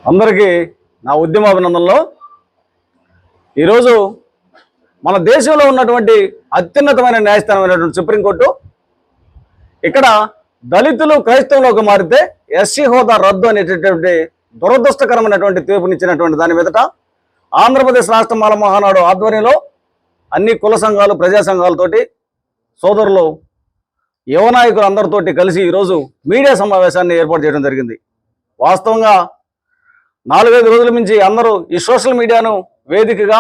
అందరికీ నా ఉద్యమాభినందనలు. ఈరోజు మన దేశంలో ఉన్నటువంటి అత్యున్నతమైన న్యాయస్థానమైనటువంటి సుప్రీంకోర్టు ఇక్కడ దళితులు క్రైస్తవులకు మారితే ఎస్సీ హోదా రద్దు అనేటటువంటి దురదృష్టకరమైనటువంటి తీర్పునిచ్చినటువంటి దాని మీదట ఆంధ్రప్రదేశ్ రాష్ట్ర మాల మహానాడు ఆధ్వర్యంలో అన్ని కుల సంఘాలు ప్రజా సంఘాలతోటి సోదరులు యువ నాయకులు అందరితోటి కలిసి ఈరోజు మీడియా సమావేశాన్ని ఏర్పాటు చేయడం జరిగింది. వాస్తవంగా 4-5 రోజుల నుంచి అందరూ ఈ సోషల్ మీడియాను వేదికగా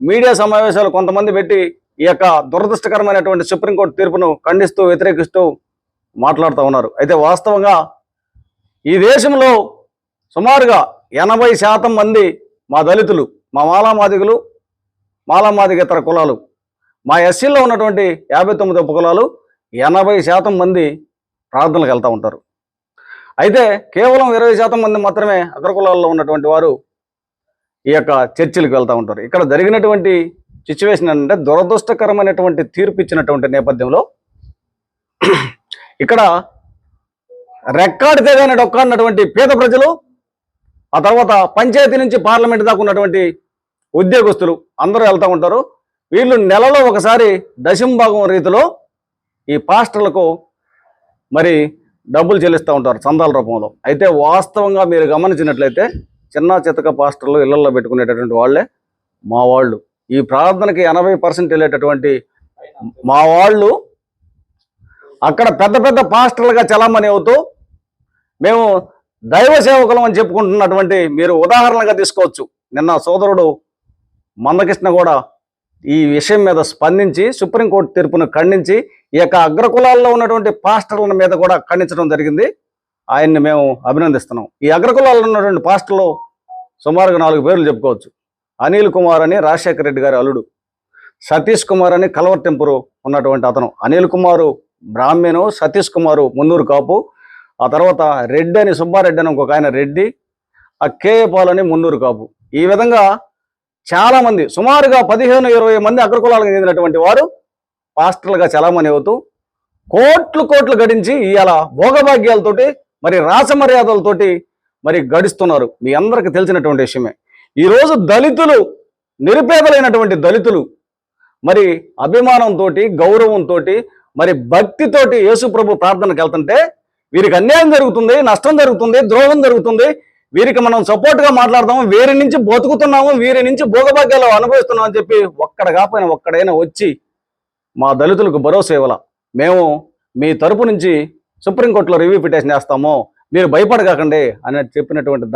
మీడియా సమావేశాలు కొంతమంది పెట్టి ఈ యొక్క దురదృష్టకరమైనటువంటి సుప్రీంకోర్టు తీర్పును ఖండిస్తూ వ్యతిరేకిస్తూ మాట్లాడుతూ ఉన్నారు. అయితే వాస్తవంగా ఈ దేశంలో సుమారుగా 80% మంది మా దళితులు, మా మాలామాదిగులు, మాలామాదిగేతర కులాలు, మా ఎస్సీలో ఉన్నటువంటి 59 ఉపకులాలు 80% మంది ప్రార్థనలకు వెళ్తూ ఉంటారు. అయితే కేవలం 20% మంది మాత్రమే అగ్రకులాల్లో ఉన్నటువంటి వారు ఈ యొక్క చర్చిలకు వెళ్తూ ఉంటారు. ఇక్కడ జరిగినటువంటి సిచ్యువేషన్ అంటే దురదృష్టకరమైనటువంటి తీర్పు ఇచ్చినటువంటి నేపథ్యంలో ఇక్కడ రెక్కాడి తెగని డొక్కాడినటువంటి పేద ప్రజలు, ఆ తర్వాత పంచాయతీ నుంచి పార్లమెంట్ దాకా ఉన్నటువంటి ఉద్యోగస్తులు అందరూ వెళ్తూ ఉంటారు. వీళ్ళు నెలలో ఒకసారి దశంభాగం రీతిలో ఈ పాస్టర్లకు మరి డబ్బులు చెల్లిస్తూ ఉంటారు చందాల రూపంలో. అయితే వాస్తవంగా మీరు గమనించినట్లయితే చిన్న చితక పాస్టర్లు ఇళ్లలో పెట్టుకునేటటువంటి వాళ్ళే మా వాళ్ళు. ఈ ప్రార్థనకి 80% వెళ్ళేటటువంటి మా వాళ్ళు అక్కడ పెద్ద పెద్ద పాస్టర్లుగా చలామణి అవుతూ మేము దైవ సేవకులం అని చెప్పుకుంటున్నటువంటి మీరు ఉదాహరణగా తీసుకోవచ్చు. నిన్న సోదరుడు మందకృష్ణ కూడా ఈ విషయం మీద స్పందించి సుప్రీంకోర్టు తీర్పును ఖండించి ఈ యొక్క అగ్రకులాల్లో ఉన్నటువంటి పాస్టర్ల మీద కూడా ఖండించడం జరిగింది. ఆయన్ని మేము అభినందిస్తున్నాం. ఈ అగ్రకులాల్లో ఉన్నటువంటి పాస్టర్లు సుమారుగా 4 పేర్లు చెప్పుకోవచ్చు. అనిల్ కుమార్ అని రాజశేఖర రెడ్డి గారి అల్లుడు, సతీష్ కుమార్ అని కలవర్ ఉన్నటువంటి అతను. అనిల్ కుమారు బ్రాహ్మణు, సతీష్ కుమారు మున్నూరు కాపు, ఆ తర్వాత రెడ్డి అని సుబ్బారెడ్డి అని ఇంకొక ఆయన రెడ్డి, ఆ కేఏ పాల్ అని మున్నూరు కాపు. ఈ విధంగా చాలా మంది సుమారుగా 15-20 మంది అగ్రకులాలకు చెందినటువంటి వారు పాస్టర్లుగా చలామణి అవుతూ కోట్లు గడించి ఇవాళ భోగభాగ్యాలతోటి మరి రాసమర్యాదలతోటి మరి గడిస్తున్నారు. మీ అందరికీ తెలిసినటువంటి విషయమే. ఈరోజు దళితులు, నిరుపేదలైనటువంటి దళితులు మరి అభిమానంతో, గౌరవంతో, మరి భక్తితోటి యేసుప్రభు ప్రార్థనకు వెళ్తుంటే వీరికి అన్యాయం జరుగుతుంది, నష్టం జరుగుతుంది, ద్రోహం జరుగుతుంది. వీరికి మనం సపోర్ట్గా మాట్లాడతాము, వీరి నుంచి బతుకుతున్నాము, వీరి నుంచి భోగభాగ్యాలు అనుభవిస్తున్నాం అని చెప్పి ఒక్కడైనా వచ్చి మా దళితులకు భరోసా ఇవ్వాల. మేము మీ తరపు నుంచి సుప్రీంకోర్టులో రివ్యూ పిటిషన్ చేస్తాము, మీరు భయపడకండి అని చెప్పినటువంటి